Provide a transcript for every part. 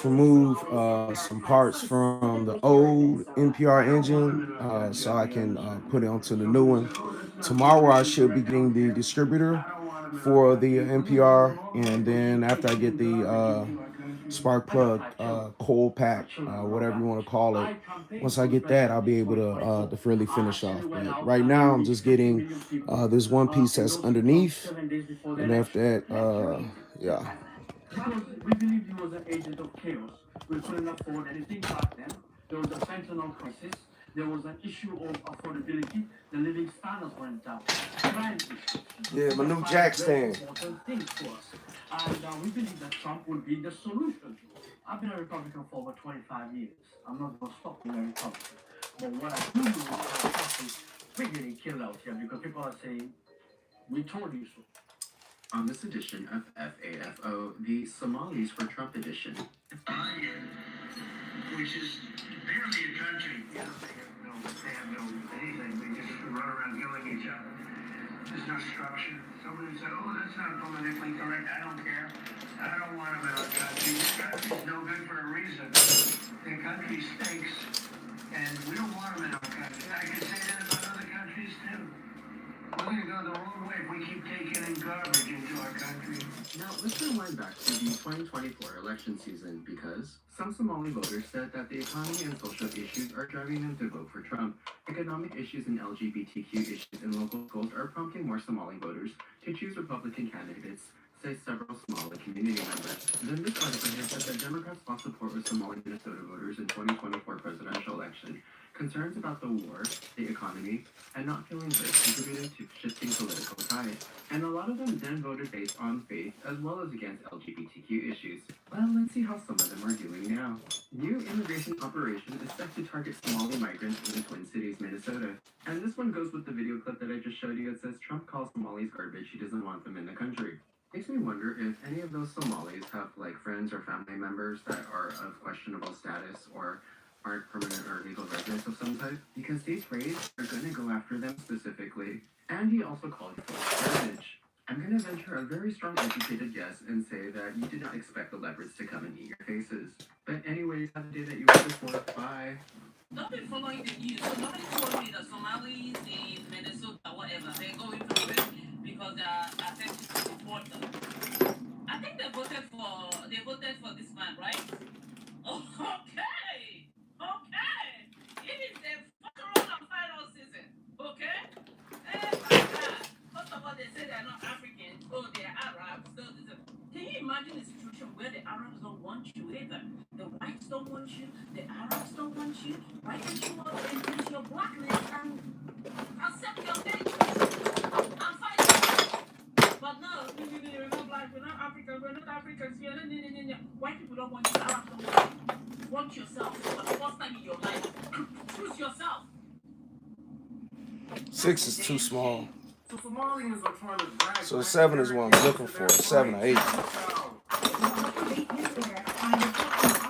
remove some parts from the old NPR engine so I can put it onto the new one. Tomorrow I should be getting the distributor for the NPR, and then after I get the spark plug coil pack, whatever you want to call it. Once I get that, I'll be able to really finish off. But right now, I'm just getting this one piece that's underneath, and after that, yeah. Because we believed he was an agent of chaos. We couldn't afford anything back then. There was a fentanyl crisis. There was an issue of affordability. The living standards went down. Crime issues. Yeah, These my are new five jack very stand. important things to us. And we believe that Trump will be the solution. I've been a Republican for over 25 years. I'm not going to stop being a Republican. But what I do know is that Trump is we're getting killed out here because people are saying, we told you so. On this edition of FAFO, the Somalis for Trump edition. Which is barely a country. Yeah, they have no anything. They just run around killing each other. There's no structure. Somebody said, oh, that's not politically correct. I don't care. I don't want them in our country. This country's no good for a reason. The country stinks, and we don't want them in our country. I can say that about other countries, too. We're going to go the wrong way if we keep taking in garbage into our country. Now, let's rewind back to the 2024 election season because some Somali voters said that the economy and social issues are driving them to vote for Trump. Economic issues and LGBTQ issues in local schools are prompting more Somali voters to choose Republican candidates, say several Somali community members. Then this article here said that Democrats lost support with Somali Minnesota voters in 2024 presidential election. Concerns about the war, the economy, and not feeling good contributed to shifting political tides. And a lot of them then voted based on faith as well as against LGBTQ issues. Well, let's see how some of them are doing now. New immigration operation is set to target Somali migrants in the Twin Cities, Minnesota. And this one goes with the video clip that I just showed you. It says Trump calls Somalis garbage. He doesn't want them in the country. Makes me wonder if any of those Somalis have like friends or family members that are of questionable status or aren't permanent or legal residents of some type, because these raids are going to go after them specifically. And he also called for heritage. I'm going to venture a very strong educated guess and say that you did not expect the leopards to come and eat your faces. But anyways, have a day that you wish for. Bye. Not been following the news. So nobody told me that Somalis in Minnesota, whatever, they're going through it because they are attempting to deport them. I think they voted for this man, right? Oh, okay. Okay. It is the federal and final season. Okay? My God. First of all, they say they're not Africans. Oh, they're Arabs. So can you imagine a situation where the Arabs don't want you either? The whites don't want you. The Arabs don't want you. Why don't you want to embrace your blackness and accept your fate and fight for it? But no, we're not black. We're not African. We're not Africans. White people don't want you. Arabs don't want you. Want yourself for the first time in your life. Choose yourself. Six is too small. So Somalians are trying to drag So seven is what I'm looking for. Seven or eight.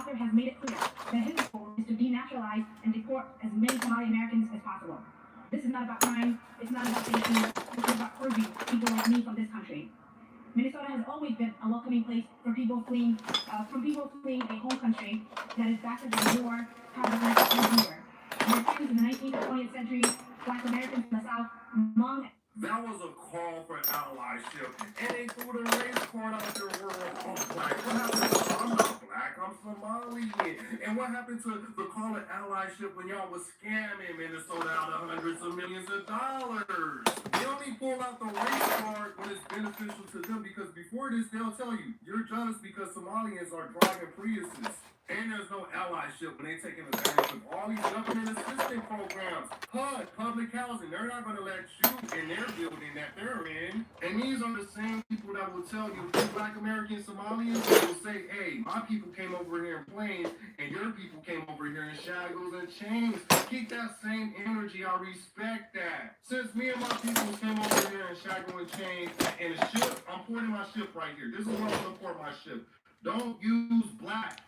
author has made it clear that his goal is to denaturalize and deport as many Somali Americans as possible. This is not about crime. It's not about safety. This is about purging people like me from this country. Minnesota has always been a welcoming place for people fleeing a home country that is battered by war, poverty, and hunger. Americans in the 19th and 20th century, Black Americans in the South, among. That was a call for allyship, and they threw the race card out there. We're all black. What happened to I'm not black, I'm Somali. And what happened to the call of allyship when y'all was scamming Minnesota out of hundreds of millions of dollars? They only pull out the race card when it's beneficial to them because before this, they'll tell you, you're jealous because Somalians are driving Priuses. And there's no allyship when they're taking advantage of all these government assistance programs. HUD, public housing, they're not going to let you in their building that they're in. And these are the same people that will tell you, you Black American Somalians, will say, hey, my people came over here in planes and your people came over here in shackles and chains. Keep that same energy. I respect that. Since me and my people came over here in shackles and chains and a ship, I'm pointing my ship right here. This is where I'm going to port my ship. Don't use black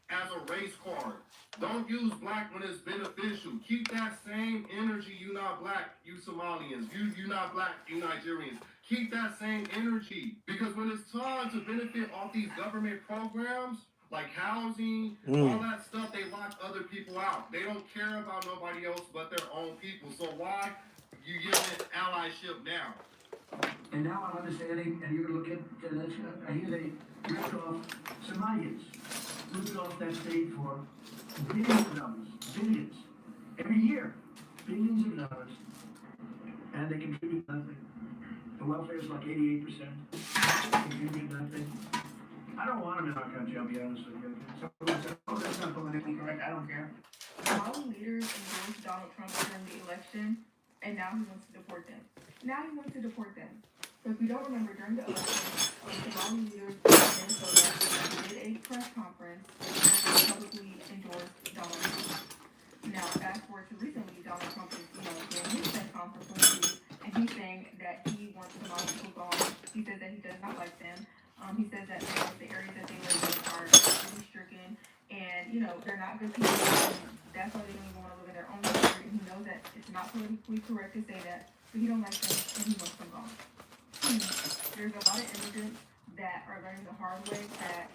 as a race card. Don't use black when it's beneficial. Keep that same energy. You not black, you Somalians. You not black, you Nigerians. Keep that same energy. Because when it's time to benefit off these government programs, like housing, all that stuff. They lock other people out. They don't care about nobody else but their own people. So why you giving allyship now? And now I'm understanding, and you're going to look at, I hear they ripped off Somalis, ripped off that state for billions of dollars, billions, every year, billions of dollars, and they contribute nothing. The welfare is like 88%, contribute nothing. I don't want them in our country, I'll be honest with you. Someone said, oh, that's not politically correct, I don't care. Somali leaders endorsed Donald Trump during the election, and now he wants to deport them. So if you don't remember, during the election, Somali leaders in Minnesota did a press conference and publicly endorsed Donald Trump. Now, fast forward to recently, Donald Trump is, doing his press conference with you, and he's saying that he wants Somali people gone. He says that he does not like them. He says that the areas that they live in are poverty stricken, and they're not good people. That's why they don't even want to live in their own country. And he knows that it's not politically correct to say that, but he don't like them and he wants them gone. There's a lot of immigrants that are learning the hard way that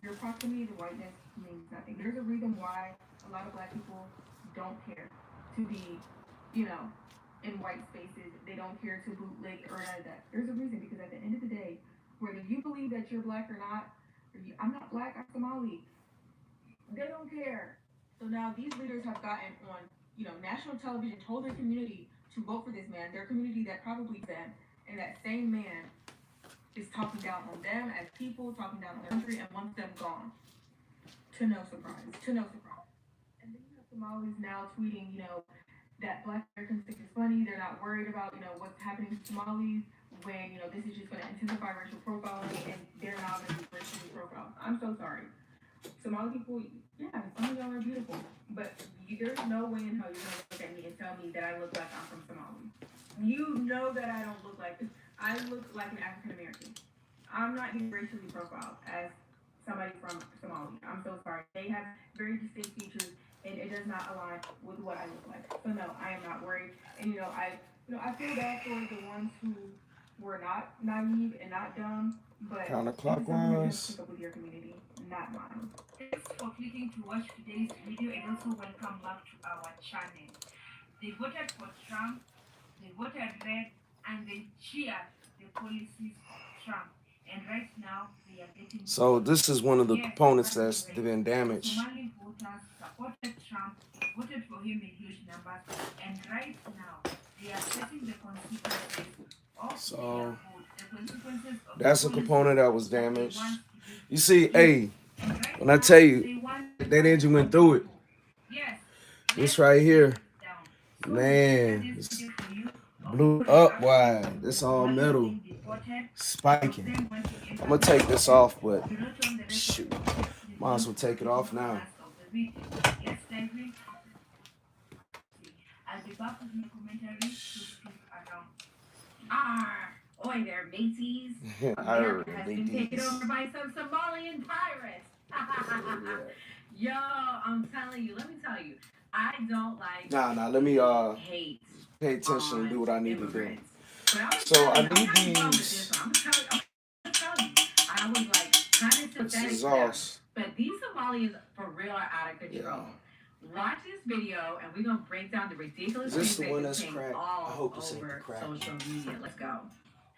your proximity to whiteness means nothing. There's a reason why a lot of black people don't care to be, in white spaces. They don't care to bootleg or none of that. There's a reason, because at the end of the day, whether you believe that you're black or not, I'm not black, I'm Somali. They don't care. So now these leaders have gotten on, national television, told their community to vote for this man, their community that probably them, and that same man is talking down on them as people, talking down on their country, and wants them gone. To no surprise. And then you have Somalis now tweeting, that Black Americans think it's funny. They're not worried about, what's happening to Somalis when, this is just going to intensify racial profiling, and they're not going to be racially profiled. I'm so sorry. Somali people, yeah, some of y'all are beautiful, but there's no way in hell you're going to look at me and tell me that I look like I'm from Somali. You know that I don't look like this. I look like an African American. I'm not being racially profiled as somebody from Somali. I'm so sorry. They have very distinct features, and it does not align with what I look like. So no, I am not worried. And I feel bad for the ones who were not naive and not dumb, but counterclockwise. pick up with your community, not mine. Thanks for clicking to watch today's video, and also welcome back to our channel. They voted for Trump, they voted red, and they cheered the policies of Trump. And right now, they are getting... So this is one of the components that's been damaged. Somali voters supported Trump, voted for him in huge numbers, and right now, they are facing the consequences of So their vote. The consequences of that's a the component that was policies that they damaged. want to You see, do. hey, And right when I now, tell they you want that engine went through it, yes, this let's right break here, it down. So we man, prepared this it's video for you of blew people up that wide. actually This all Somali metal, being deported, of spiking. them wanting I'm gonna take international this off, but You not on the rest of shoot, the video. Please might as don't well take it forget off to now. last of the video. Let's dive in. I'll be back with my commentary to speak around. Oi there, mateys. I heard America has been taken these. over by some Somalian pirates. Yo, I'm telling you, let me tell you, I don't like Nah, let me hate pay attention and do what I need to do. immigrants. But I'm So I telling you, need I'm having fun with this these. one. I'm telling you, I was like kind of This sympathetic to them. exhaust. But these Somalians for real are out of control. Yeah. Watch this video and we're gonna break down the ridiculous Is this things the one that that's came cracked? I all hope it's ain't over cracked. social media. Let's go.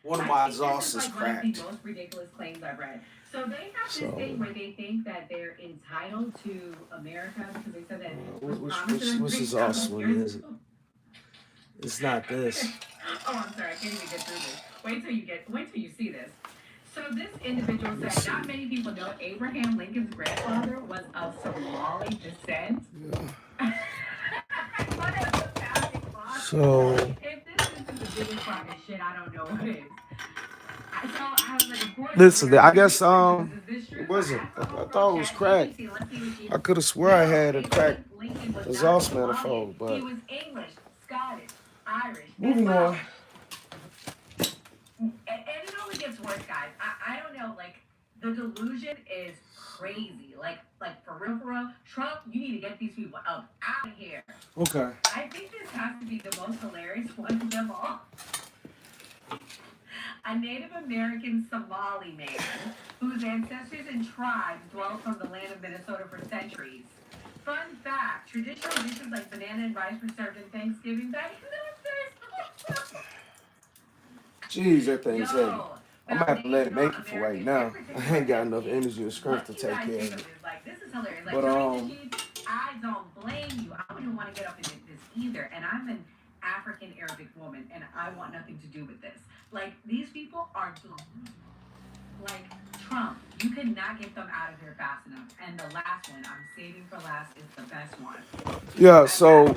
One of I my think this exhausts is is like one of the cracked. most ridiculous claims I've read. So they have this So thing where they think that they're entitled to America because they said that it was promised to them which 3,000 exhaust one years is it? ago. It's not this. Oh, I'm sorry, I can't even get through this. Wait till you see this. So this individual Let's said see. not many people know Abraham Lincoln's grandfather was of Somali descent. Yeah. What a founding father. So If this isn't the biggest crock of shit, I don't know what is. So I was like, of course, listen, I guess is this true? it wasn't. I I asked my thought it homegirl was cracked. ChatGPT, let's see what she I could have swore I had a cracked Lincoln was not exhaust Somalian. manifold, He but was English, Scottish, Irish, and moving Welsh. on. And it only gets worse, guys. I don't know, like, the delusion is crazy. Like for real, Trump, you need to get these people out of here. Okay. I think this has to be the most hilarious one of them all. I a Native American Somali man whose ancestors and tribes dwelt on the land of Minnesota for centuries. Fun fact, traditional dishes like banana and rice were served in Thanksgiving back in the days. Jeez, that thing's heavy. Yo, I'm gonna have to let it make it for right American now. I ain't got enough everything. energy or strength What to you take guys care think of of it. this? Like, this is hilarious. Like, But Johnny the Sheep, I don't blame you. I wouldn't want to get up in this either. And I'm an African Arabic woman, and I want nothing to do with this. Like, these people are like Trump. You cannot get them out of here fast enough. And the last one, I'm saving for last, is the best one. yeah, so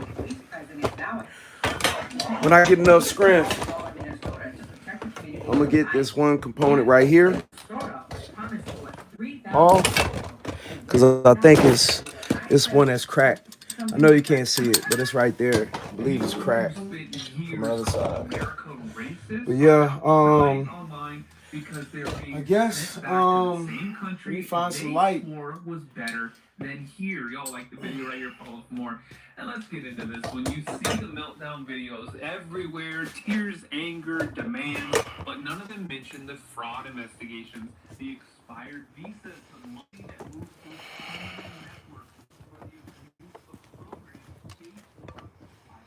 when I get enough strength, I'm gonna get this one component right here off, because I think it's one that's cracked. I know you can't see it, but it's right there. I believe it's cracked from the other side. But yeah, I guess let me find some light. Was better than here. Y'all like the video right here, follow for more. And let's get into this. When you see the meltdown videos everywhere, tears, anger, demands, but none of them mention the fraud investigations, the expired visas, the money that moved through criminal networks for the abuse of programs paid for by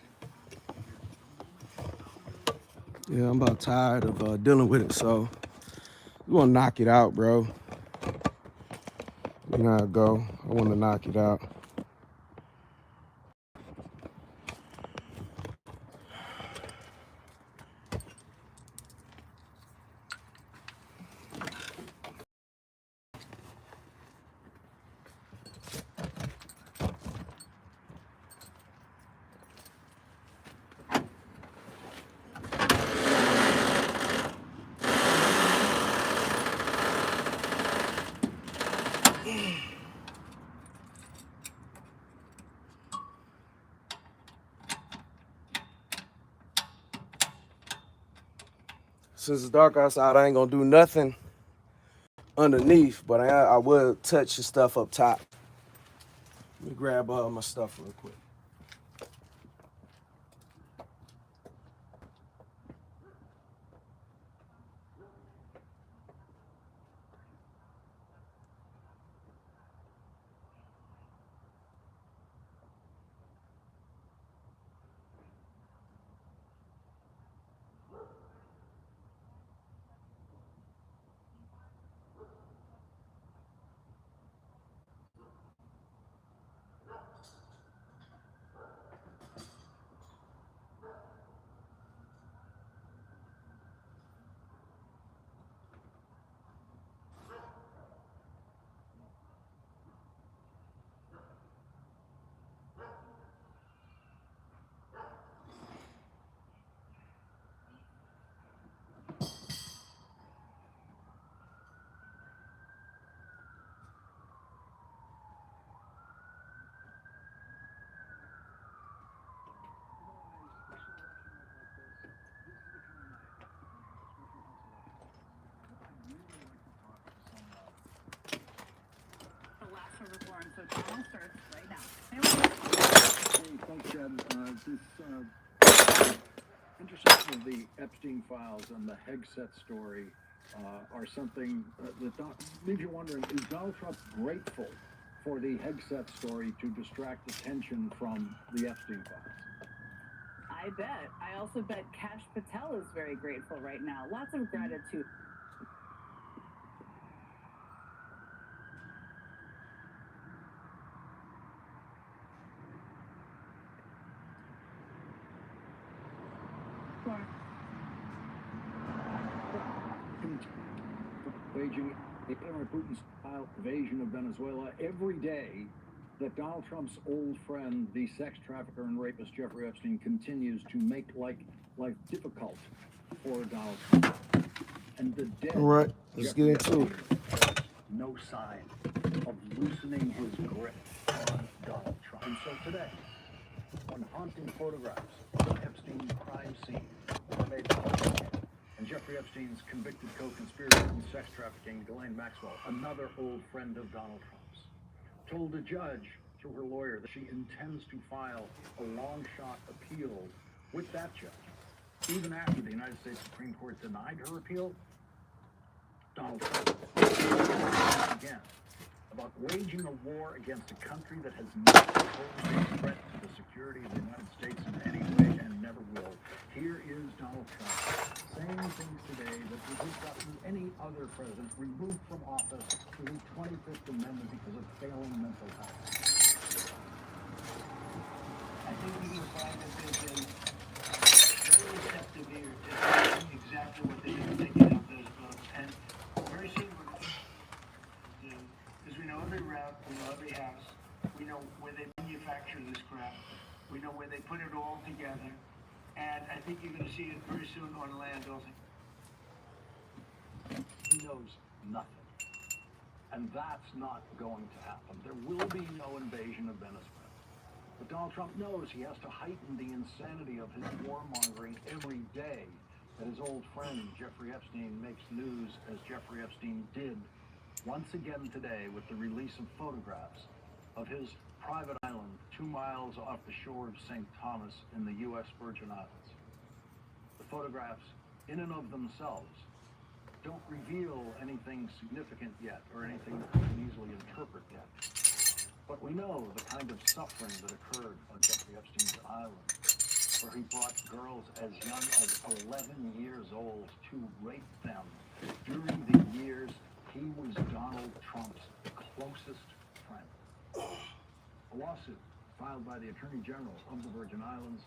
the Yeah, I'm about tired of dealing with it, so we want to knock it out, bro. You know how it go. I want to knock it out. Since it's dark outside, I ain't gonna do nothing underneath, but I will touch the stuff up top. Let me grab my stuff real quick. Thanks, Jen. This intersection of the Epstein files and the Hegseth story are something that leaves you wondering, is Donald Trump grateful for the Hegseth story to distract attention from the Epstein files? I bet. I also bet Kash Patel is very grateful right now. Lots of gratitude. Waging Vladimir Putin-style invasion of Venezuela every day, that Donald Trump's old friend, the sex trafficker and rapist Jeffrey Epstein, continues to make life difficult for Donald Trump. And the dead. All right, let's get into it. No sign of loosening his grip on Donald Trump. And so today, when haunting photographs of the Epstein crime scene were made public, and Jeffrey Epstein's convicted co-conspirator in sex trafficking, Ghislaine Maxwell, another old friend of Donald Trump's, told a judge through her lawyer that she intends to file a long-shot appeal with that judge Even after the United States Supreme Court denied her appeal, Donald Trump again about waging a war against a country that has not posed a threat to the security of the United States in any way and never will. Here is Donald Trump saying things today that would have gotten any other president removed from office through the 25th Amendment because of failing mental health. I think you can find that there's a very receptive ear to exactly what they are thinking of those votes. And very simply, because we know every route, we know every house, we know where they manufacture this crap, we know where they put it all together, and I think you're going to see it very soon on land also. He knows nothing. And that's not going to happen. There will be no invasion of Venezuela. But Donald Trump knows he has to heighten the insanity of his warmongering every day that his old friend Jeffrey Epstein makes news, as Jeffrey Epstein did once again today with the release of photographs of his private island 2 miles off the shore of St. Thomas in the U.S. Virgin Islands. The photographs, in and of themselves, don't reveal anything significant yet, or anything that we can easily interpret yet. But we know the kind of suffering that occurred on Jeffrey Epstein's island, where he brought girls as young as 11 years old to rape them during the years he was Donald Trump's closest friend. A lawsuit filed by the Attorney General of the Virgin Islands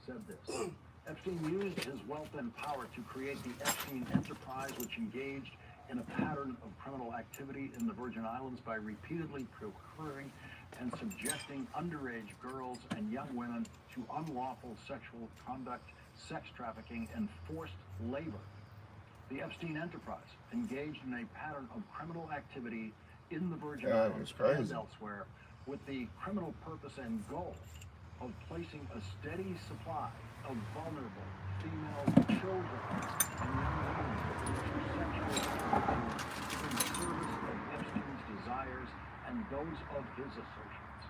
said this: Epstein used his wealth and power to create the Epstein enterprise, which engaged in a pattern of criminal activity in the Virgin Islands by repeatedly procuring and subjecting underage girls and young women to unlawful sexual conduct, sex trafficking, and forced labor. The Epstein enterprise engaged in a pattern of criminal activity in the Virgin Islands and elsewhere with the criminal purpose and goal of placing a steady supply of vulnerable female children and young women into sexual activity in service of Epstein's desires and those of his associates.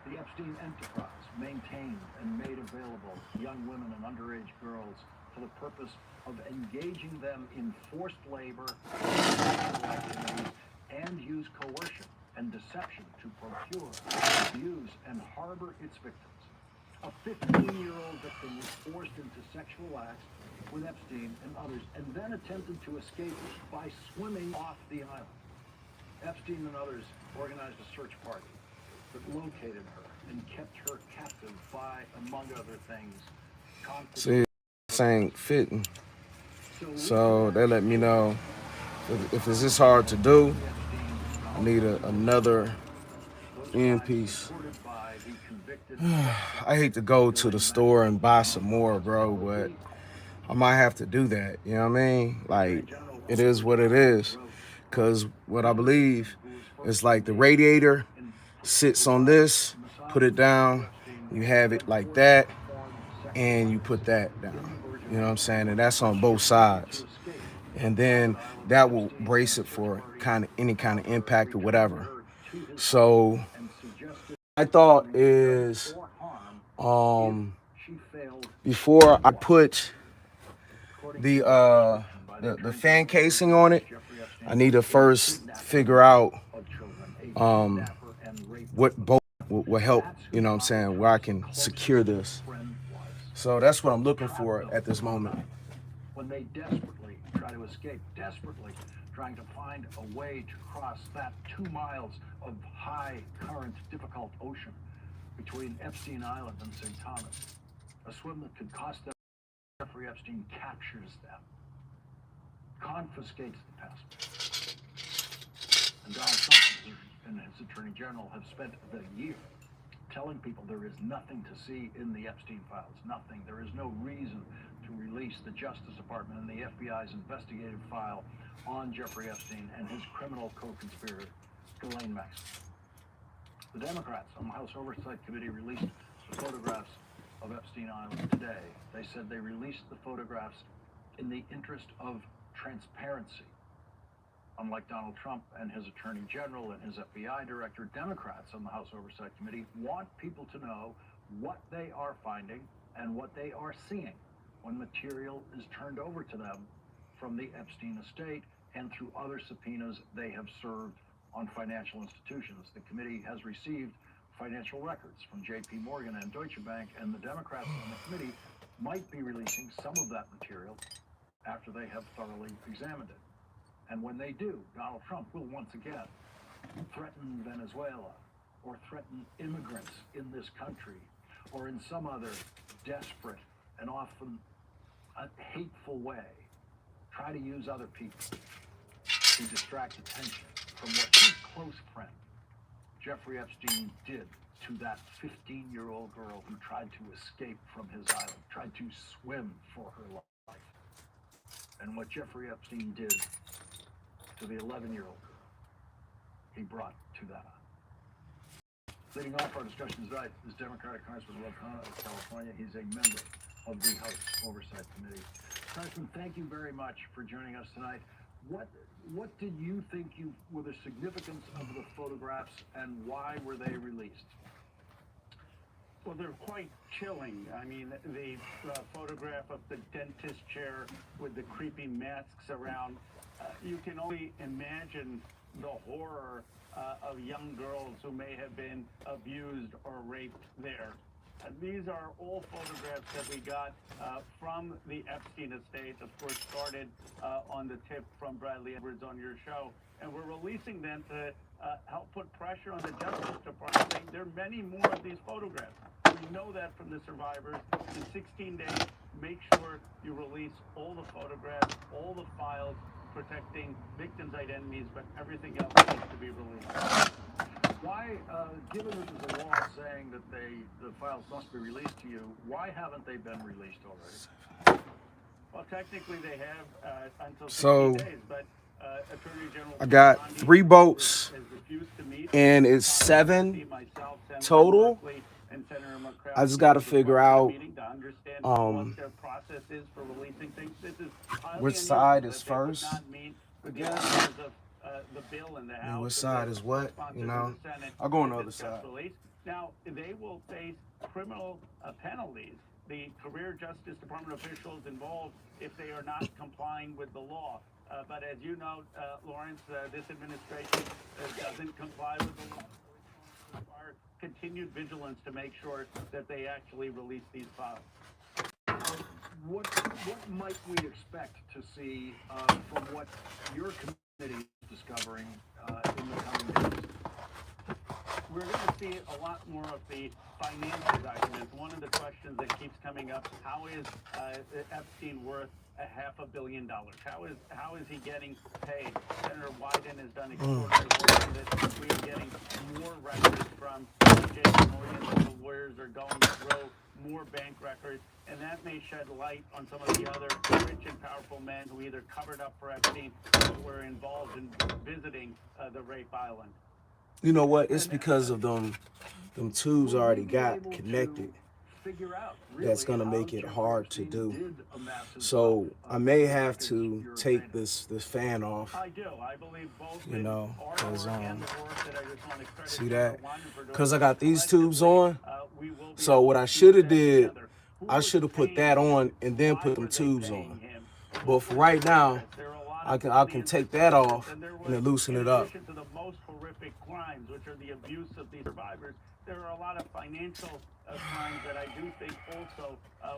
The Epstein enterprise maintained and made available young women and underage girls for the purpose of engaging them in forced labor, sexual activities, and use coercion and deception to procure, abuse, and harbor its victims. A 15-year-old victim was forced into sexual acts with Epstein and others, and then attempted to escape by swimming off the island. Epstein and others organized a search party that located her and kept her captive by, among other things, See, this ain't fitting. So they let me know if it's this hard to do, I need another end piece. I hate to go to the store and buy some more, bro, but I might have to do that. You know what I mean? Like, it is what it is. Because what I believe is like the radiator sits on this, put it down, you have it like that, and you put that down. You know what I'm saying? And that's on both sides. And then that will brace it for any kind of impact or whatever. So my thought is, before I put the fan casing on it, I need to first figure out what bolt will help, you know what I'm saying, where I can secure this. So that's what I'm looking for at this moment. When they desperately try to escape, desperately trying to find a way to cross that 2 miles of high current, difficult ocean between Epstein Island and St. Thomas, a swim that could cost them. Jeffrey Epstein captures them, confiscates the passport, and Donald Trump and his Attorney General have spent the year telling people there is nothing to see in the Epstein files, nothing. There is no reason to release the Justice Department and the FBI's investigative file on Jeffrey Epstein and his criminal co-conspirator, Ghislaine Maxwell. The Democrats on the House Oversight Committee released the photographs of Epstein Island today. They said they released the photographs in the interest of transparency. Unlike Donald Trump and his Attorney General and his FBI Director, Democrats on the House Oversight Committee want people to know what they are finding and what they are seeing. when material is turned over to them from the Epstein estate and through other subpoenas they have served on financial institutions. The committee has received financial records from J.P. Morgan and Deutsche Bank, and the Democrats on the committee might be releasing some of that material after they have thoroughly examined it. And when they do, Donald Trump will once again threaten Venezuela or threaten immigrants in this country or in some other desperate and often hateful way try to use other people to distract attention from what his close friend Jeffrey Epstein did to that 15-year-old girl who tried to escape from his island, tried to swim for her life. And what Jeffrey Epstein did to the 11-year-old girl, he brought to that island. Leading off our discussion tonight is Democratic Congressman Ro Khanna of California. He's a member of the House Oversight Committee. Congressman, thank you very much for joining us tonight. What did you think were the significance of the photographs, and why were they released? Well, they're quite chilling. I mean, the photograph of the dentist chair with the creepy masks around, you can only imagine the horror of young girls who may have been abused or raped there. These are all photographs that we got from the Epstein estate, of course, started on the tip from Bradley Edwards on your show. And we're releasing them to help put pressure on the Justice Department, saying there are many more of these photographs. We know that from the survivors. In 16 days, make sure you release all the photographs, all the files protecting victims' identities, but everything else needs to be released. Why, given that there's a law saying that the files must be released to you, why haven't they been released already? Well, technically they have until 60 So, days, but Attorney General I got Bondi 3 votes, has refused to meet. and it's 7 total. And Senator McCracken I just got to has figure requested a out meeting to understand what their process is for releasing things. This is highly which unusual side that is they would first, not meet I with the guess. authors of the bill in the House And which and side the is what, sponsors you in know. the Senate I'll go on the to other discuss side. release. Now, they will face criminal penalties. The career Justice Department officials involved if they are not complying with the law. But as you know, Lawrence, this administration doesn't comply with the law. So it's going to require continued vigilance to make sure that they actually release these files. What might we expect to see from what your committee is discovering in the coming days? We're going to see a lot more of the financial documents. One of the questions that keeps coming up: how is Epstein worth $500 million? How is he getting paid? Senator Wyden has done extraordinary work on this. We are getting more records from J.P. Morgan. The lawyers are going through more bank records, and that may shed light on some of the other rich and powerful men who either covered up for Epstein or were involved in visiting the rape island. You know what? It's because of them tubes already got connected. That's gonna make it hard to do. So I may have to take this fan off. I do. I believe both. You know, because see see that? Because I got these tubes on. So what I should have did, I should have put that on and then put them tubes on. But for right now, I can take that off and then loosen it up. In addition to the most horrific crimes, which are the abuse of the survivors, there are a lot of financial crimes that I do think also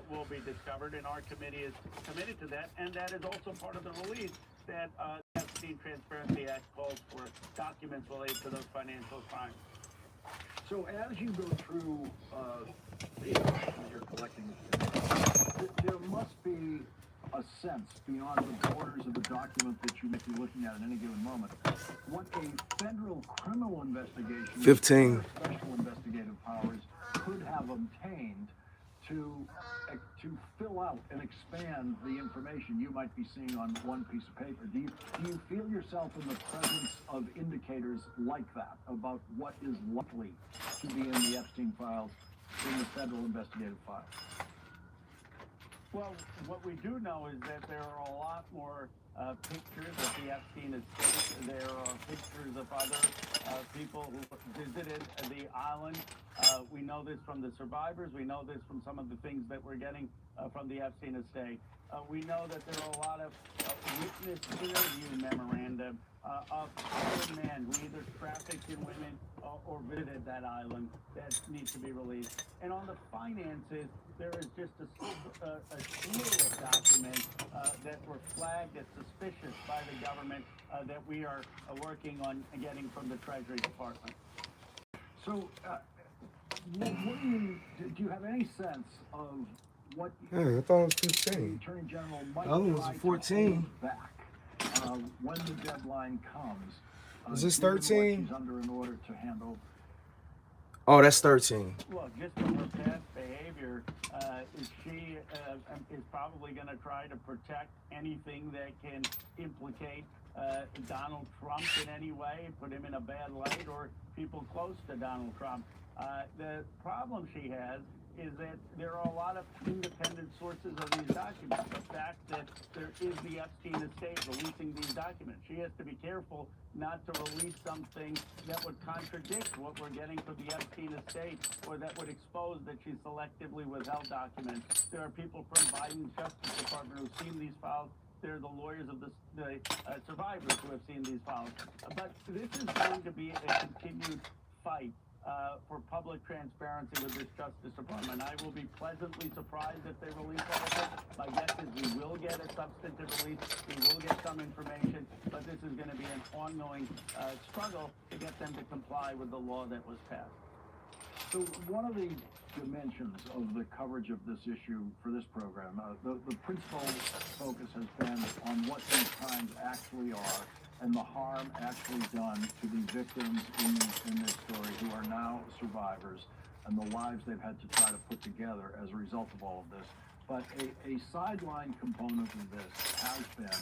will be discovered, and our committee is committed to that, and that is also part of the release that the Epstein Transparency Act calls for documents related to those financial crimes. So as you go through the information that you're collecting, there must be a sense beyond the borders of the document that you might be looking at any given moment. What a federal criminal investigation 15 with special investigative powers could have obtained to fill out and expand the information you might be seeing on one piece of paper. Do you feel yourself in the presence of indicators like that about what is likely to be in the Epstein files, in the federal investigative files? Well, what we do know is that there are a lot more pictures of the Epstein estate. There are pictures of other people who visited the the island. We know this from the survivors. We know this from some of the things that we're getting from the Epstein estate. We know that there are a lot of witness interview memoranda of other men who either trafficked in women or visited that island that need to be released. And on the finances, there is just a slew of documents that were flagged as suspicious by the government that we are working on getting from the Treasury Department. So, do you have any sense of what Yeah, I thought it was the 15. Attorney General might The other one's try a to 14. hold back when the deadline comes? Is this given what 13? she's under an order to hand over? Oh, that's 13. Well, just from her past behavior, she is probably going to try to protect anything that can implicate Donald Trump in any way, put him in a bad light, or people close to Donald Trump. The problem she has is that there are a lot of independent sources of these documents. The fact that there is the Epstein estate releasing these documents. She has to be careful not to release something that would contradict what we're getting from the Epstein estate, or that would expose that she selectively withheld documents. There are people from Biden's Justice Department who've seen these files. They're the lawyers of the survivors who have seen these files. But this is going to be a continued fight for public transparency with this Justice Department. I will be pleasantly surprised if they release all of it. My guess is we will get a substantive release. We will get some information, but this is going to be an ongoing struggle to get them to comply with the law that was passed. So one of the dimensions of the coverage of this issue for this program, the principal focus has been on what these crimes actually are and the harm actually done to the victims in this story, who are now survivors, and the lives they've had to try to put together as a result of all of this. But a sideline component of this has been,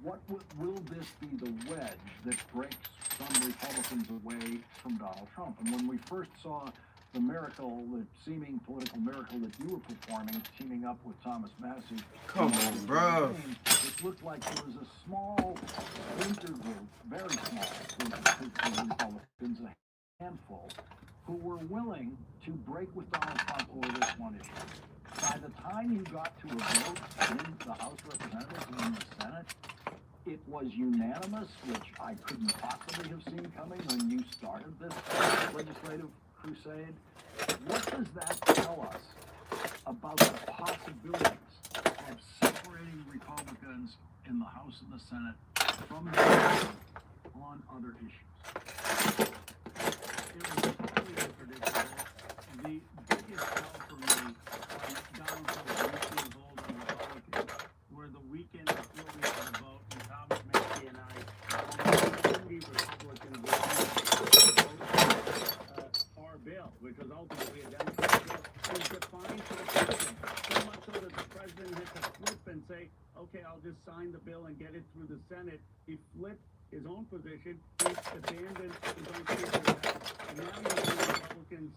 what will this be the wedge that breaks some Republicans away from Donald Trump? And when we first saw the miracle, the seeming political miracle that you were performing, teaming up with Thomas Massey. Come on, bro. It looked like there was a small splinter group, very small group of Republicans, a handful, who were willing to break with Donald Trump over this one issue. By the time you got to a vote in the House of Representatives and in the Senate, it was unanimous, which I couldn't possibly have seen coming when you started this legislative crusade. What does that tell us about the possibilities of separating Republicans in the House and the Senate from the on other issues? It was totally unpredictable. The biggest tell for me on Donald Trump's recent hold on Republicans were the weekend before we had the vote, and Thomas Massey and I, almost 30 Republicans were our bill, which was ultimately a Democrat bill, was defined to the president. So much so that the president had to flip and say, okay, I'll just sign the bill and get it through the Senate. He flipped his own position. He abandoned his own speaker. And now you see Republicans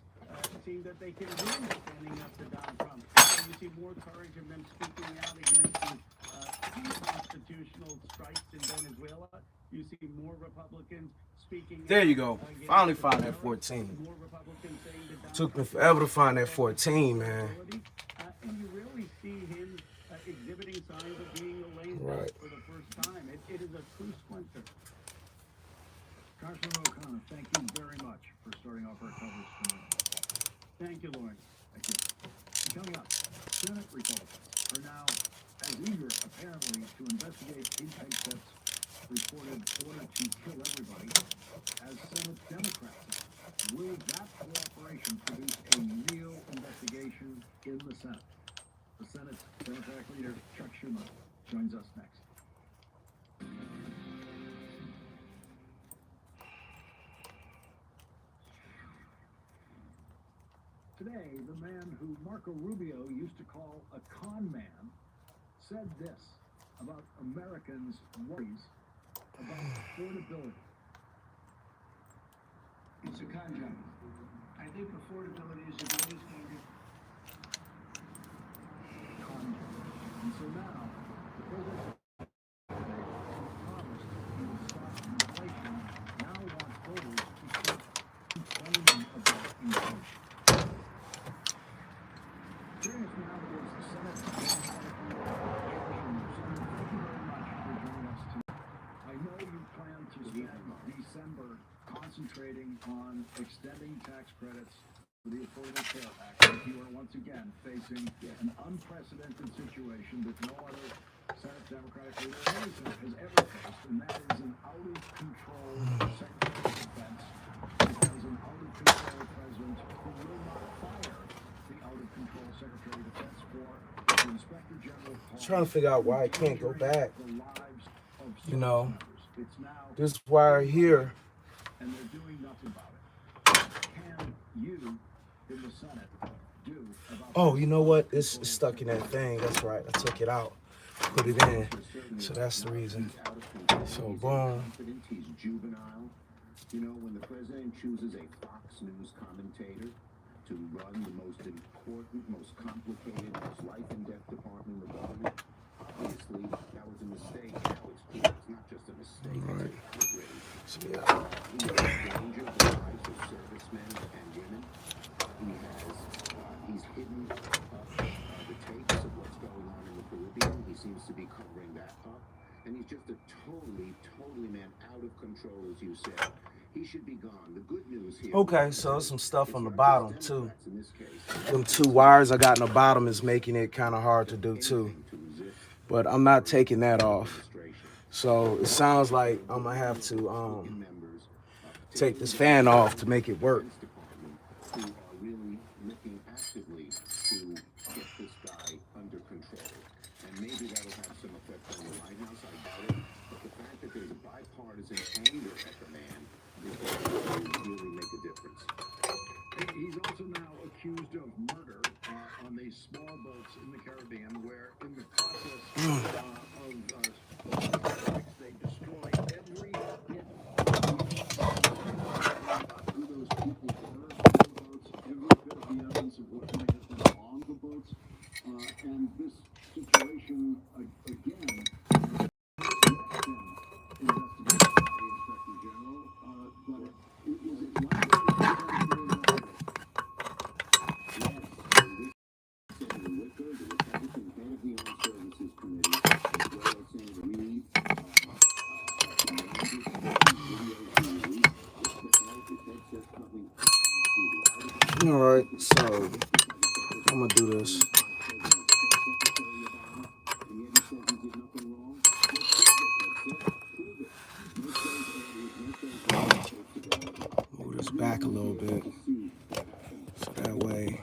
seeing that they can win standing up to Donald Trump. And you see more courage in them speaking out against the unconstitutional strikes in Venezuela. You see more Republicans speaking There you out go. against Finally the found that terrorists. 14. More Republicans saying that Donald Took me Trump forever to is find that 14, man. and you really see him exhibiting signs of being a lame duck Right. for the first time. It is a true splinter. Congressman O'Connor, thank you very much for starting off our coverage tonight. Thank you, Lawrence. Thank you. And coming up, Senate Republicans are now as eager, apparently, to investigate Pete Hegseth's reported order to kill everybody as Senate Democrats. Will that cooperation produce a real investigation in the Senate? The Senate's Democratic leader, Chuck Schumer, joins us next. Today, the man who Marco Rubio used to call a con man said this about Americans' worries about affordability. It's a con job. I think affordability is the greatest danger. Con job. And so now, the president promised he would stop inflation, now wants voters to start complaining extending tax credits for the Affordable Care Act, if you are once again facing an unprecedented situation that no other Senate Democratic leader in any Senate has ever faced, and that is an out-of-control Secretary of Defense that has an out-of-control president who will not fire the out-of-control Secretary of Defense for the Inspector General. Trying to figure out why I can't go back. The lives of You know, it's now this wire here. and they're doing nothing about it. What can you in the Senate do about Oh, you know what? It's stuck in that thing. That's right. I took it out, put it in. So that's the reason. So boom. He's juvenile. You know, when the president chooses a Fox News commentator to run the most important, most complicated, most life and death department in the government, obviously that was a mistake. Now it's clear it's not just a mistake. All right. It's an outrage. So, He yeah. is endangered the lives of servicemen and women. He's hidden the tapes of what's going on in the Caribbean. He seems to be covering that up. And he's just a totally, man, out of control, as you said. He should be gone. The good news here. Okay, so there's some stuff on the bottom too. Them two wires I got in the bottom is making it kind of hard to do too. But I'm not taking that off. So it sounds like I'm gonna have to take this fan off to make it work. Who are really looking actively to get this guy under control. And maybe that'll have some effect on the White House. I doubt it. But the fact that there's a bipartisan anger at the man is going to really make a difference. He's also now accused of murder on these small boats in the Caribbean, where in the process of they destroy every bit who those people were on the boats, every bit of the evidence of what might have been on the boats, and this situation again investigated by the Inspector General, but is it likely All right, so I'm gonna do this. Move this back a little bit, so that way.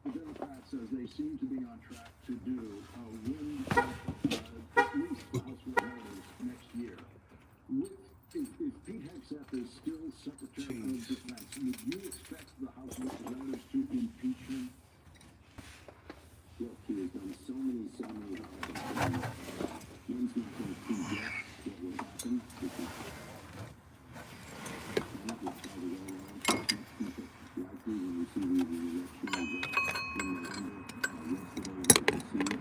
the Democrats, as they seem to be on track to do, win at least the House Representatives next year. If Pete Hegseth is still Secretary of Defense, would you expect the House Representatives to impeach him? Look, he has done so many one's not going to predict what will happen because that will probably go around for people likely when we see the election result in November yesterday in Tennessee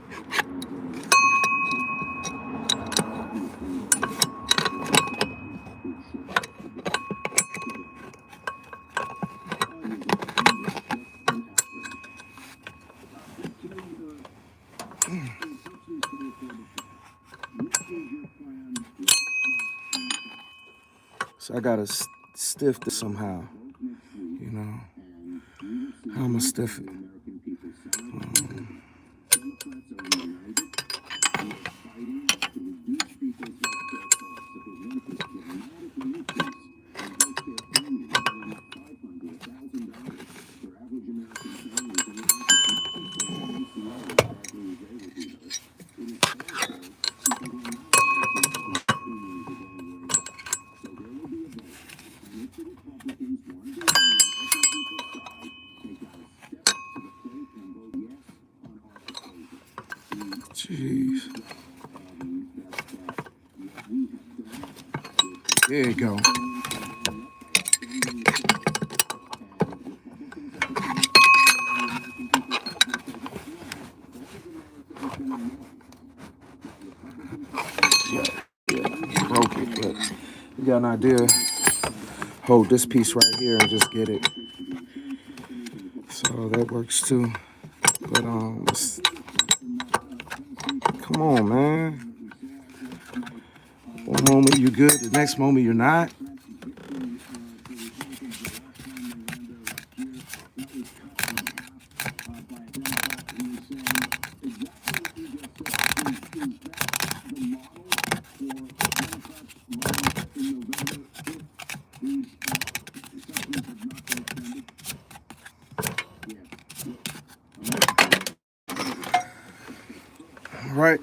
So I gotta stiff this somehow, you know. How I'm gonna stiff it? Jeez. There you go. Yeah, broke it, but you got an idea. Hold this piece right here and just get it. So that works too. But Come on, man. One moment you're good, the next moment you're not. All right.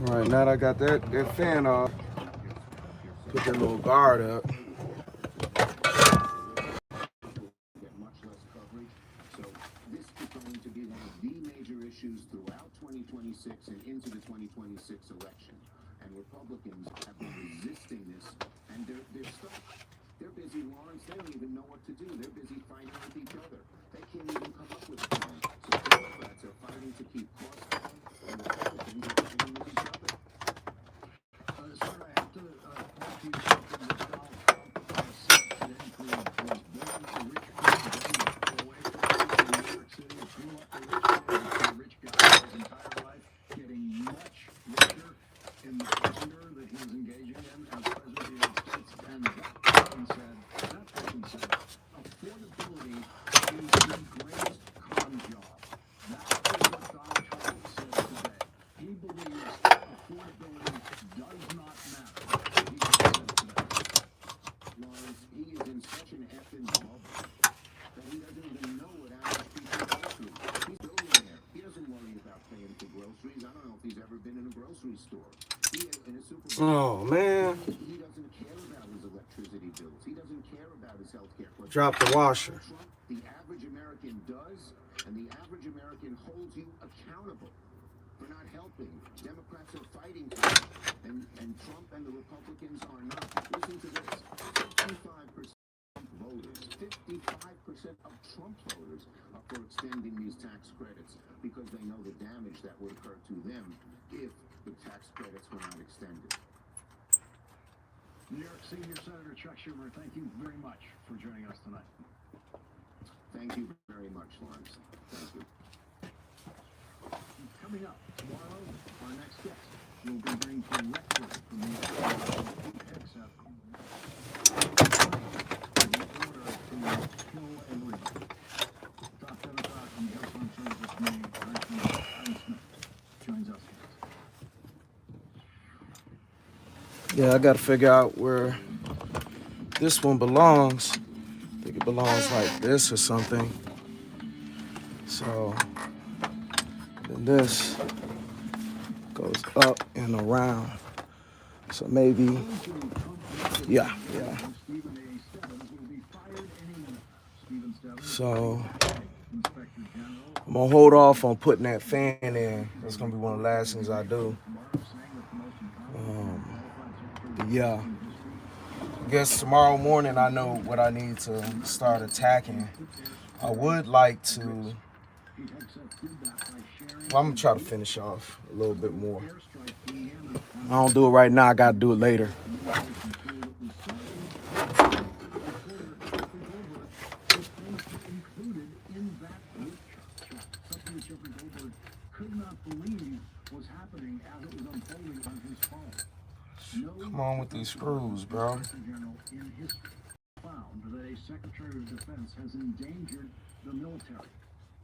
All right, now that I got that fan off, put that little guard up. Get much less coverage. So this is going to be one of the major issues throughout 2026 and into the 2026 election. And Republicans have been resisting this, and they're stuck. They're busy, Lawrence. They don't even know what to do. They're busy fighting with each other. They can't even come up with a plan. So Democrats are fighting to keep costs down, and Republicans are fighting with each other. Sir, I have to point to you something that Donald Trump said today. He was blaming the rich people away from New York City, blew up the rich kids, the rich guy his entire life, getting much richer in the plunder that he was engaging in as president of the United States. And that person said, affordability is the greatest con job. That is what Donald Trump said today. He believes affordability does not matter. He said today. Lawrence, he is in such an effing bubble that he doesn't even know what average people go through. He's a billionaire. He doesn't worry about paying for groceries. I don't know if he's ever been in a grocery store. He in a supermarket. Oh, man. He doesn't care about his electricity bills. He doesn't care about his health care. Drop the washer. Trump, the average American does, and the average American holds you accountable for not helping. Democrats are fighting for you, and Trump and the Republicans are not. Listen to this. 55% of voters, 55% of Trump voters are for extending these tax credits because they know the damage that would occur to them if the tax credits were not extended. New York Senior Senator Chuck Schumer, thank you very much for joining us tonight. Thank you very much, Lawrence. Thank you. Coming up tomorrow, our next guest will be bringing directly from the except the order to kill everybody. Top Democrat from the House Armed Services Committee, Congressman Adam Smith, joins us next. Yeah, I got to figure out where this one belongs. I think it belongs like this or something. So then this goes up and around. So maybe, yeah. So I'm gonna hold off on putting that fan in. That's gonna be one of the last things I do. Yeah. I guess tomorrow morning I know what I need to start attacking. I would like to, well, I'm gonna try to finish off a little bit more. I don't do it right now, I gotta do it later. Come on with these screws, bro. Found that a Secretary of Defense has endangered the military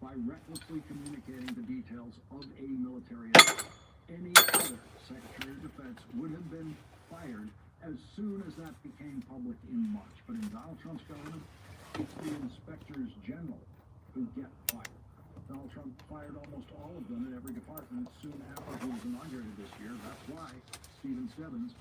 by recklessly communicating the details of a military attack. Any other Secretary of Defense would have been fired as soon as that became public in March. But in Donald Trump's government, it's the inspectors general who get fired. Donald Trump fired almost all of them in every department soon after he was inaugurated this year. That's why Stephen Stebbins,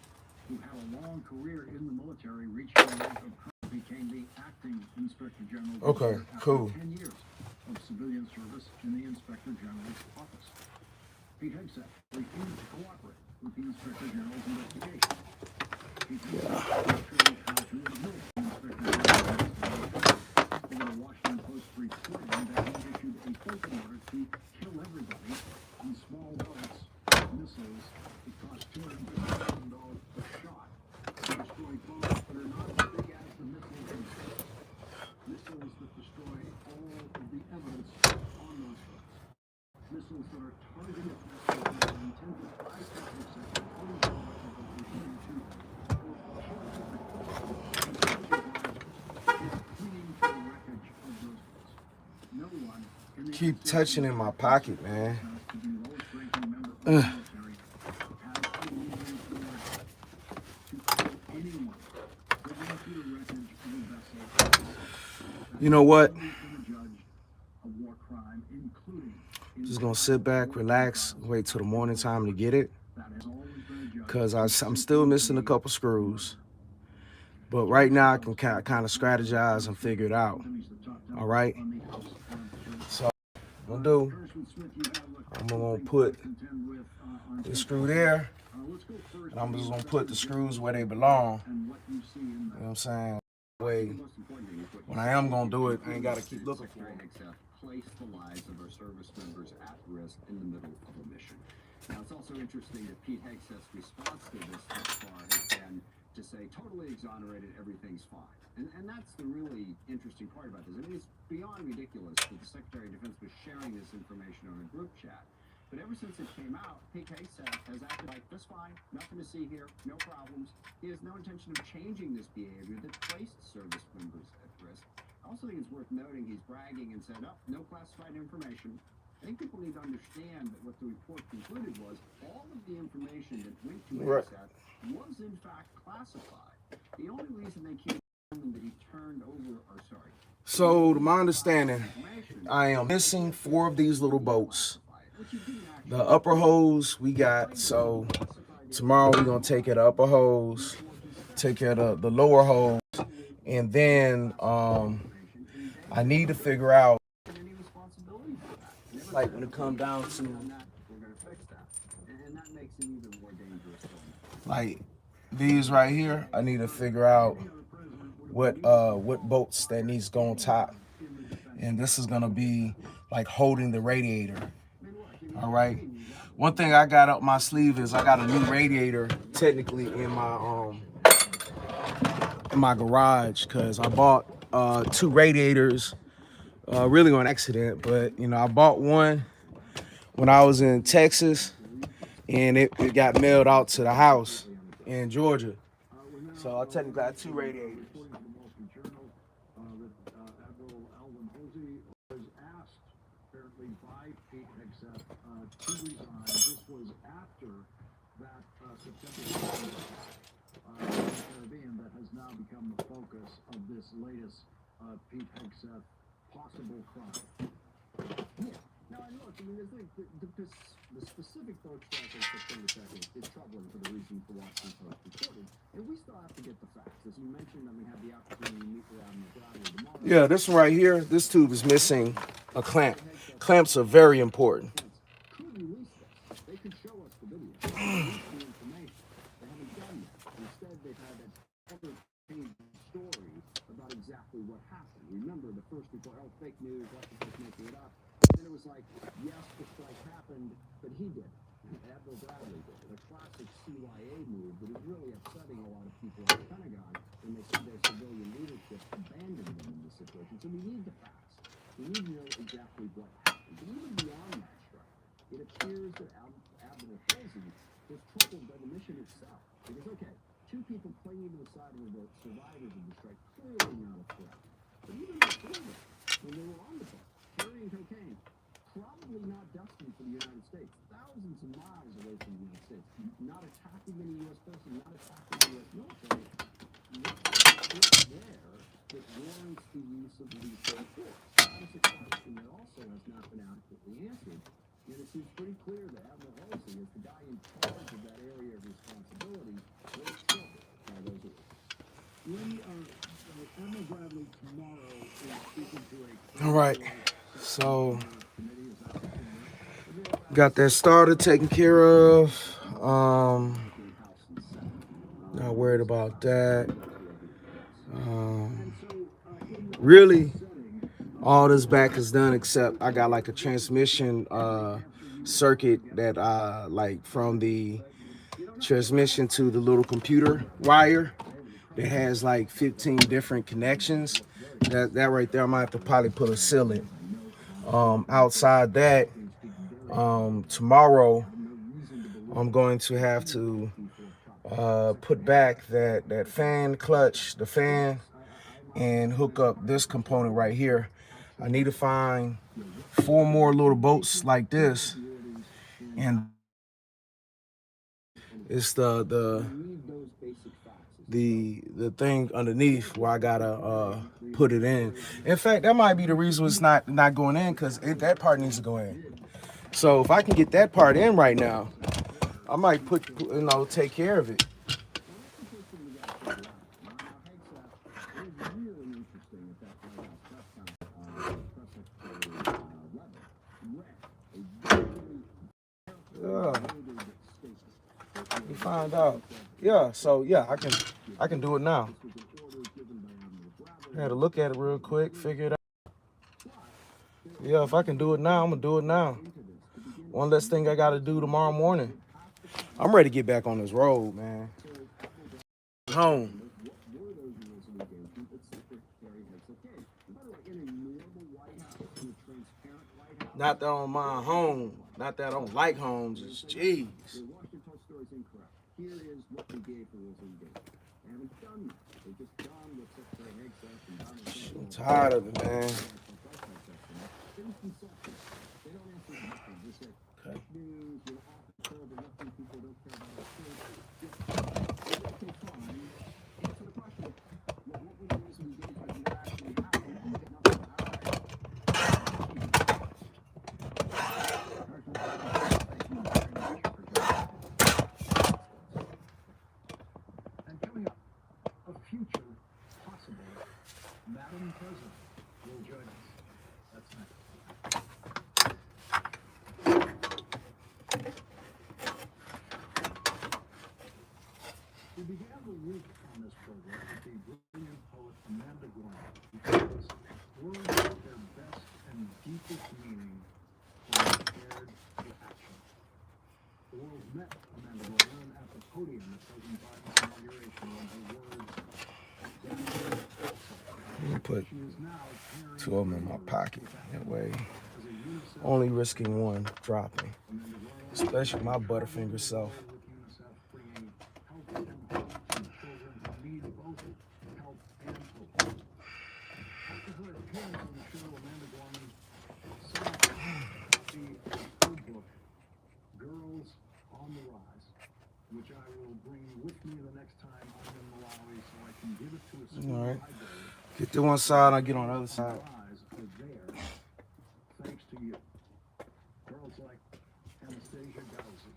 who had a long career in the military, reached the rank of colonel, became the acting inspector general. Okay, cool. 10 years of civilian service in the inspector general's office. Pete Hegseth refused to cooperate with the inspector general's investigation. Pete Hegseth literally had to admit the inspector general's over the Washington Post reporting that he issued a open order to kill everybody in small boats, missiles that cost keep touching in my pocket, man. Ugh. You know what? Just gonna sit back, relax, wait till the morning time to get it. Cause I'm still missing a couple screws. But right now I can kind of strategize and figure it out. All right. So what I'm gonna do, I'm gonna put this screw there, and I'm just gonna put the screws where they belong. You know what I'm saying? Way when I am gonna do it, I ain't gotta keep looking for them. Place the lives of our service members at risk in the middle of a mission. Now, it's also interesting that Pete Hegseth's response to this thus far has been to say totally exonerated, everything's fine. And that's the really interesting part about this. I mean, it's beyond ridiculous that the Secretary of Defense was sharing this information on a group chat. But ever since it came out, Pete Hegseth has acted like, that's fine, nothing to see here, no problems. He has no intention of changing this behavior that placed service members at risk. I also think it's worth noting he's bragging and said, oh, no classified information. I think people need to understand that what the report concluded was all of the information that went to Hegseth was in fact classified. The only reason they can't determine that he turned over, or sorry. So to my understanding, I am missing 4 of these little bolts. The upper hose we got, so tomorrow we're gonna take care of the upper hose, take care of the lower hose, and then I need to figure out, like when it comes down to like these right here, I need to figure out what bolts that needs to go on top, and this is gonna be like holding the radiator. All right. One thing I got up my sleeve is I got a new radiator technically in my garage, because I bought 2 radiators really on accident, but you know, I bought one when I was in Texas, and it got mailed out to the house in Georgia. So I technically got 2 radiators. That has now become the focus of this latest Pete Hegseth possible crime. Yeah. Now, and look, I mean, the specific boat track on September 2nd is troubling for the reason for Washington Post reported. And we still have to get the facts. As you mentioned, we have the opportunity to meet with Admiral Bradley tomorrow. Yeah, this one right here, this tube is missing a clamp. Clamps are very important. Could release this. They could show us the video. Release the information. They haven't done that. Instead, they've had that page story about exactly what happened. Remember, the first report, oh, fake news, that's just making it up. Then it was like, yes, the strike happened, but he did it. Admiral Bradley did it. A classic CIA move that is really upsetting a lot of people at the Pentagon when they see their civilian leadership abandon them in this situation. So we need the facts. We need to know exactly what happened. But even beyond that strike, it appears that Admiral Halsey was troubled by the mission itself. Because, okay, 2 people clinging to the side of the boat, survivors of the strike, clearly not a threat. But even before that, when they were on the boat, carrying cocaine, probably not destined for the United States, thousands of miles away from the United States, not attacking any U.S. person, not attacking the U.S. military. What's there that warrants the use of lethal force? That is a question that also has not been adequately answered. And it seems pretty clear that Admiral Halsey, as the guy in charge of that area of responsibility, was troubled by those orders. Admiral Bradley tomorrow is speaking to a... All right, so got that starter taken care of. Not worried about that. Really, all this back is done except I got like a transmission circuit that like from the transmission to the little computer wire that has like 15 different connections. That right there, I might have to probably put a sealant. Outside that, tomorrow I'm going to have to put back that fan clutch, the fan, and hook up this component right here. I need to find 4 more little boats like this, and it's the thing underneath where I gotta put it in. In fact, that might be the reason it's not going in, because that part needs to go in. So if I can get that part in right now, I might take care of it. Yeah. You find out. Yeah, so yeah, I can do it now. I had to look at it real quick, figure it out. Yeah, if I can do it now, I'm gonna do it now. One less thing I gotta do tomorrow morning. I'm ready to get back on this road, man. Home. Not that I don't mind home. Not that I don't like homes. It's jeez. I'm tired of it, man. Okay. And coming up, a future possible Madam President will join us. That's next. We began the week on this program with the brilliant poet Amanda Gorman, who told us words have their best and deepest meaning when compared to action. The world met Amanda Gorman at the podium at President Biden's inauguration when her words Let me put 2 of them in my pocket. That way, only risking one dropping. Especially my Butterfinger self. Girls on the Rise, which I will bring with me the next time I'm in Malawi so I can give it to a school All right. library. Get to one side, I'll get on the other side. Rise are there thanks to you. Girls like Anastasia Gauzy.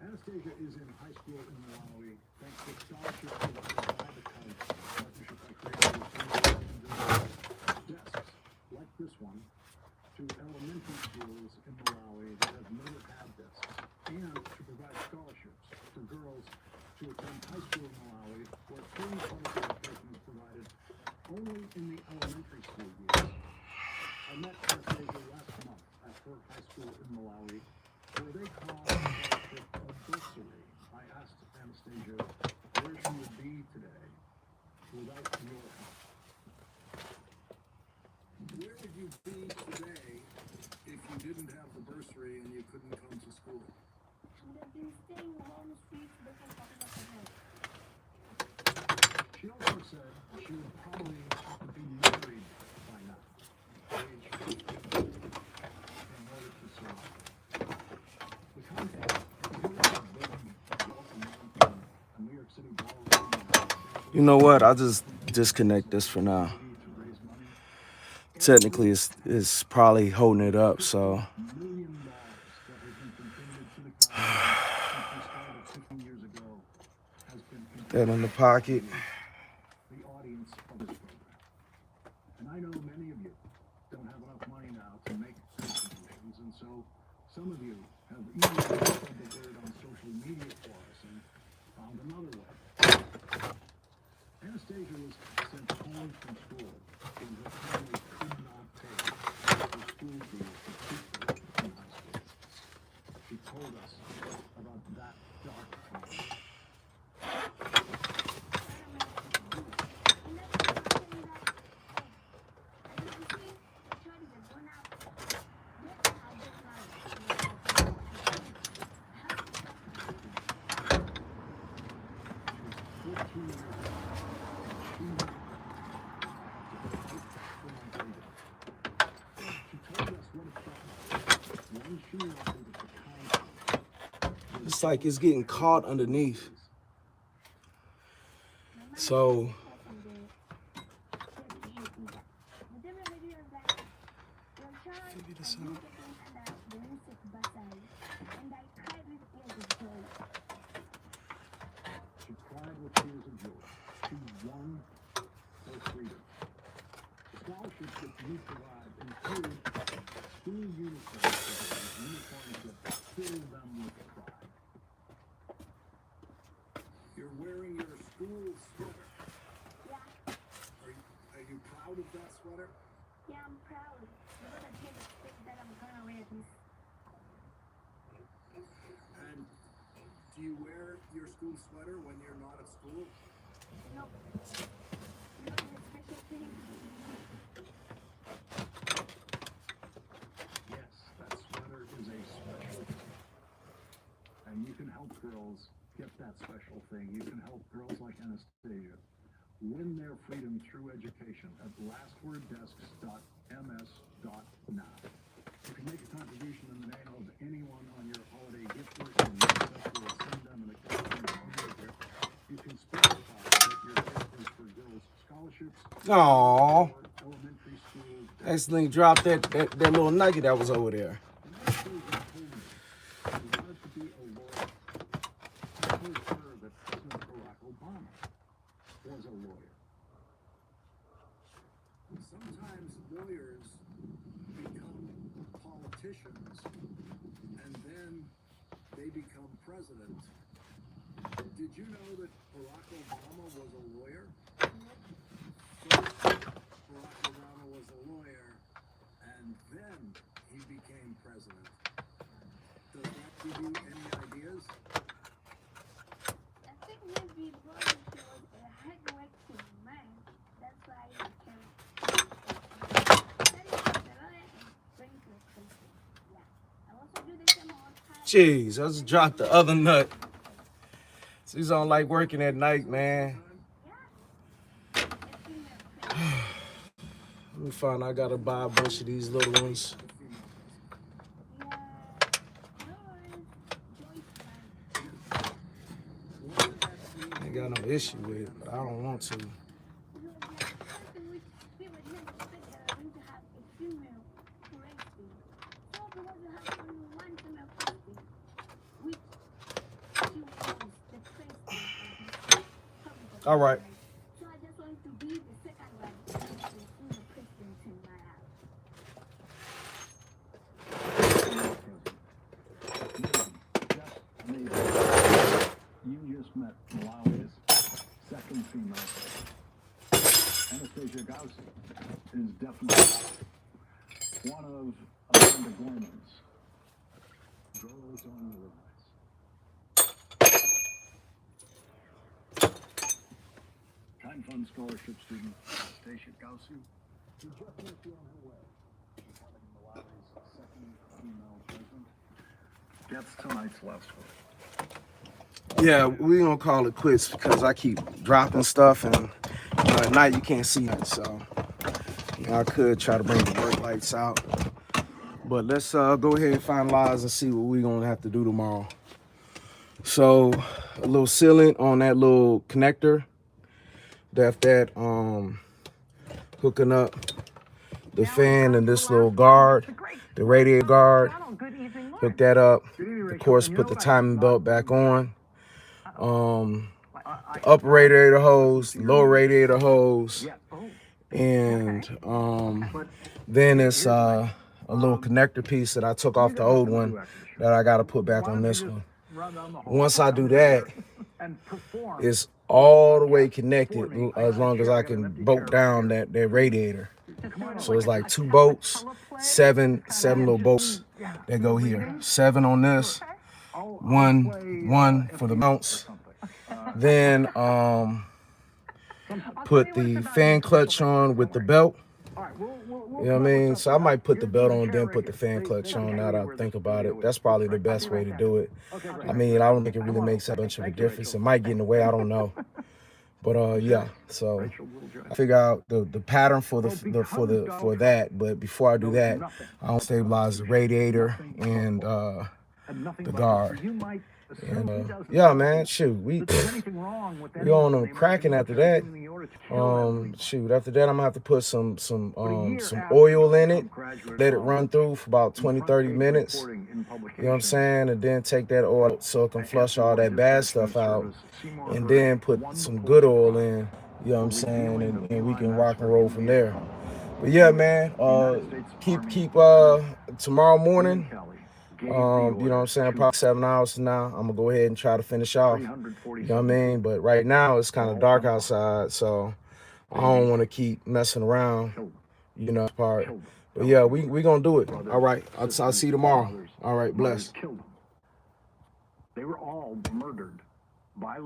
Anastasia is in high school in Malawi thanks to scholarships provided by the college partnership I created with desks like this one to elementary schools in Malawi that have never had desks, and to provide scholarships for girls to attend high school in Malawi where free public education is provided only in the elementary school years. I met Anastasia last month at her high school in Malawi where they call scholarship a bursary. I asked Anastasia where she would be today without your help. Where would you be today if you didn't have the bursary and you couldn't come to school? She also said she would probably be married by now, age 50, in order to survive. The context is a big welcome from a New York City ballroom. You know what? I'll just disconnect this for now. Technically, it's probably holding it up, so. That in the pocket. The audience of this program. And I know many of you don't have enough money now to make contributions, and so some of you have even spread the word on social media for us and found another way. Anastasia was sent home from school when her family could not pay her school fees to keep her in high school. She told us about that dark time. It's like it's getting caught underneath. So figure this out. She cried with tears of joy. She won her freedom. The scholarships that you provide include school uniforms that fill them with pride. You're wearing your school sweater. Yeah. Are you proud of that sweater? Yeah, I'm proud. Because I can't expect that I'm gonna wear this. And do you wear your school sweater when you're not at school? No. Not a special thing. Yes, that sweater is a special thing. And you can help girls get that special thing. You can help girls like Anastasia win their freedom through education at lastworddesks.ms.now. You can make a contribution in the name of anyone on your holiday gift list, and will send them an accompanying holiday gift. You can specify that your gift is for girls' scholarships, Aww. elementary school. Accidentally dropped that little nugget that was over there. Wanted to be a lawyer. I told her that President Barack Obama was a lawyer. Sometimes lawyers become politicians and then they become president. Did you know that Barack Obama was a lawyer? First, Barack Obama was a lawyer and then he became president. Does that give you any ideas? I think maybe because he was a hardworking man, that's why he can study as a lawyer and bring to a country. Yeah. I also do the same all the time. Jeez, I just dropped the other nut. She's on like working at night, man. Let me find. I gotta buy a bunch of these little ones. I ain't got no issue with it, but I don't want to. All right. So I just want to be the second one to be the female president in my house. You just met Malawi's second female president. Anastasia Gauci is definitely one of Amanda Gorman's girls on the rise. Kind Fund scholarship student Anastasia Gauci, who just might be on her way to becoming Malawi's second female president, gets tonight's last word. Yeah, we gonna call it quits because I keep dropping stuff, and at night you can't see it. So I could try to bring the work lights out, but let's go ahead and finalize and see what we're gonna have to do tomorrow. So a little sealant on that little connector. That hooking up the fan and this little guard, the radiator guard. Hook that up. Of course, put the timing belt back on. The upper radiator hose, lower radiator hose, and then it's a little connector piece that I took off the old one that I got to put back on this one. Once I do that, it's all the way connected as long as I can bolt down that radiator. So it's like 2 bolts, seven little bolts that go here. 7 on this, one for the mounts. Then put the fan clutch on with the belt. You know what I mean? So I might put the belt on, then put the fan clutch on. Now that I think about it, that's probably the best way to do it. I mean, I don't think it really makes that much of a difference. It might get in the way, I don't know. But yeah, so I figure out the pattern for that. But before I do that, I'll stabilize the radiator and the guard. And yeah, man, shoot, we on them cracking after that. Shoot, after that, I'm gonna have to put some oil in it, let it run through for about 20-30 minutes. You know what I'm saying? And then take that oil out so it can flush all that bad stuff out, and then put some good oil in. You know what I'm saying? And we can rock and roll from there. But yeah, man, keep tomorrow morning. You know what I'm saying? Probably 7 hours from now, I'm gonna go ahead and try to finish off. You know what I mean? But right now it's kind of dark outside, so I don't want to keep messing around. You know, part. But yeah, we gonna do it. All right. I'll see you tomorrow. All right. Bless. They were all murdered by